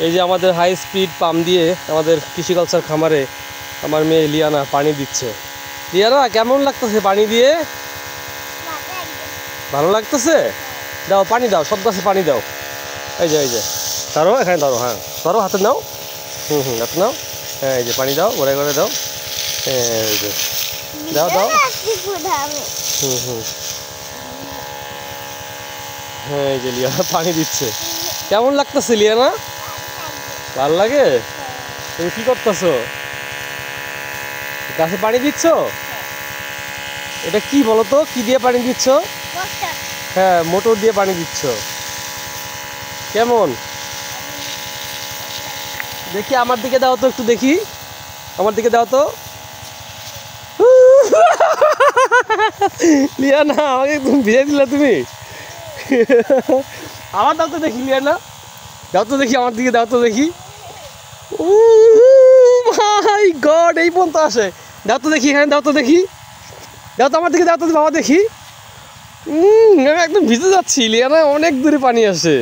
এই যে আমাদের হাই স্পিড পাম্প দিয়ে আমাদের কৃষি কালচার খামারে আমার মেয়ে লিয়ানা পানি দিচ্ছে। লিয়ানা কেমন লাগতেছে পানি দিয়ে? ভালো লাগতেছে? দাও পানি দাও, সব গাছে পানি দাও। এই যে ধরো, এখানে ধরো, হ্যাঁ ধরো, হাতে নাও, হাতে নাও, হ্যাঁ এই যে পানি দাও, ঘরে ঘরে দাও, এই যে দাও দাও, হ্যাঁ এই যে লিয়ানা পানি দিচ্ছে। কেমন লাগতেছে লিয়ানা? ভালো লাগে? তুমি কি করতেছো? গাছে পানি দিচ্ছ? এটা কি বলো তো, কি দিয়ে পানি দিচ্ছ? হ্যাঁ মোটর দিয়ে পানি দিচ্ছ। কেমন দেখি? আমার দিকে দাও তো, একটু দেখি, আমার দিকে দাও তো। লিয়ানা আমাকে তুমি ভিজে দিলে তুমি। আমার দাও তো দেখি লিয়ানা, দাও তো দেখি, আমার দিকে দাও তো দেখি। মাই গড, এই পর্যন্ত আসে। দাও তো দেখি, এখানে দাও তো দেখি, দাও তো আমার দিকে, দাও তো বাবা দেখি। আমি একদম ভিজে যাচ্ছি লিয়ানা, অনেক দূরে পানি আসে।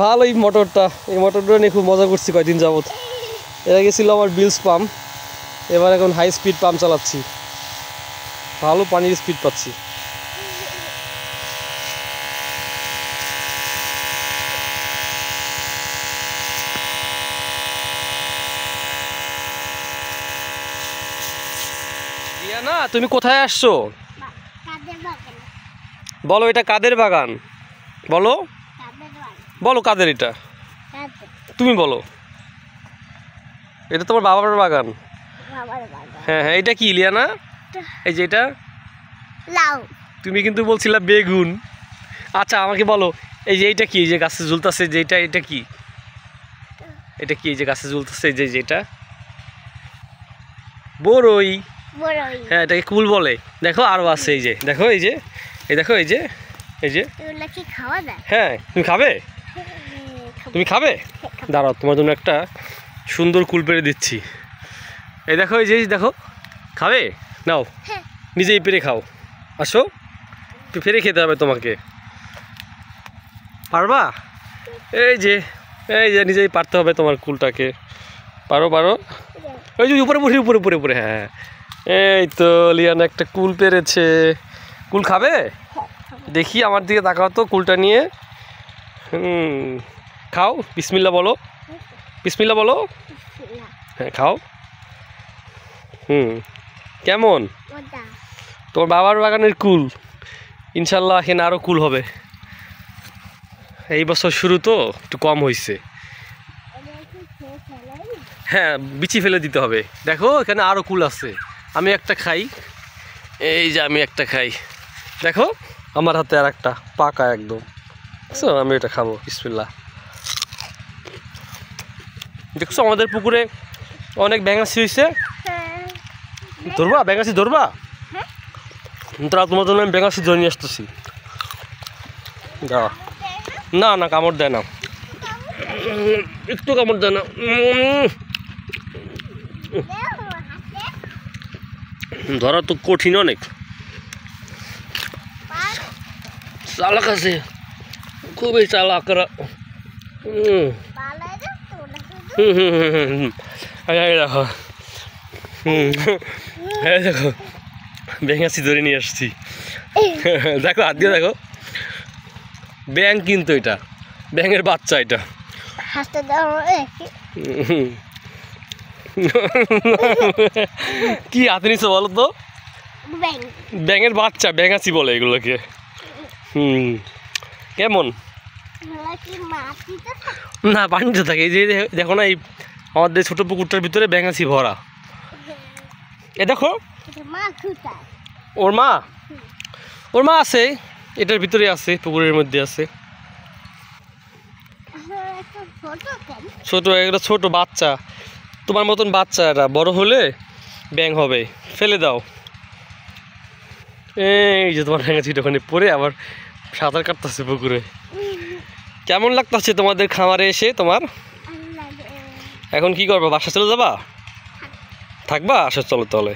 ভালো এই মোটরটা নিয়ে খুব মজা করছি কয়েকদিন যাবত। এর আগে ছিল আমার বিলস পাম্প, এবার এখন হাই স্পিড পাম্প চালাচ্ছি, ভালো পানির স্পিড পাচ্ছি। লিয়ানা তুমি কোথায় আসছো? বলো এটা কাদের বাগান? বলো বলো কাদের এটা? তুমি বলো। এটা তোমার বাবার বাগান? হ্যাঁ হ্যাঁ। এটা কি লিয়ানা? এই যে এটা লাউ। তুমি কিন্তু বলছিলা বেগুন। আচ্ছা আমাকে বলো, এই যে এইটা কি, এই যে গাছে ঝুলতেছে যেটা, এটা কি? এটা কি এই যে গাছে ঝুলতেছে এই যে যেটা? বড়ই। হ্যাঁ এটাকে কুল বলে। দেখো আরো আছে, এই যে দেখো, এই যে এই দেখো, এই যে এই যে। হ্যাঁ তুমি খাবে? তুমি খাবে? দাঁড়াও তোমার জন্য একটা সুন্দর কুল পেরে দিচ্ছি। এই দেখো, এই যে দেখো, খাবে? নাও নিজেই পেরে খাও। আসো, পেরে খেতে হবে তোমাকে। পারবা? এই যে নিজেই পারতে হবে তোমার কুলটাকে। পারো পারো। ওই যে উপরে উপরে উপরে উপরে উপরে, হ্যাঁ এই তো লিয়ানা একটা কুল পেরেছে। কুল খাবে? দেখি আমার দিকে তাকাও তো, কুলটা নিয়ে। খাও, বিসমিল্লা বলো, বিসমিল্লা বলো। হ্যাঁ খাও। কেমন? তোমার বাবার বাগানের কুল, ইনশাল্লাহ এখানে আরও কুল হবে। এই বছর শুরু তো একটু কম হয়েছে। হ্যাঁ বিচি ফেলে দিতে হবে। দেখো এখানে আরও কুল আছে, আমি একটা খাই, এই যে আমি একটা খাই। দেখো আমার হাতে আর একটা পাকা একদম, বুঝছো? আমি এটা খাবো, বিসমিল্লাহ। দেখছো আমাদের পুকুরে অনেক ব্যাঙাচি হয়েছে। ধরবা ব্যাঙাচি? ধরবা? তারা তোমার জন্য আমি ব্যাঙাচি ধরে নিয়ে আসতেছি। দাঁড়া, না না কামড় দেয় না, একটু কামড় দেয় না। ধরা তো কঠিন অনেক, চালাক আছে, খুবই চালাকরা। দেখো দেখো ব্যাঙাচি ধরে নিয়ে আসছি। দেখো হাত দিয়ে দেখো, ব্যাঙ কিন্তু এটা ব্যাঙের বাচ্চা, এটা কি হাতে নিছো বলো তো? ব্যাঙের বাচ্চা, ব্যাঙাচি বলে এগুলোকে। কেমন? না পানিতে থাকে, এই যে দেখো না, এই আমাদের ছোট পুকুরটার ভিতরে ব্যাঙাচি ভরা। এ দেখো ওর মা আছে এটার ভিতরে আছে, পুকুরের মধ্যে আছে। ছোট একটা ছোট বাচ্চা, তোমার মতন বাচ্চা, এটা বড় হলে ব্যাঙ হবে। ফেলে দাও। এই যে তোমার ব্যাঙাচিটা ওখানে পরে আবার সাঁতার কাটতেছে পুকুরে। কেমন লাগতেছে তোমাদের খামারে এসে তোমার? এখন কি করবা? বাসা চলে যাবা? থাকবা? আসো চলো তাহলে।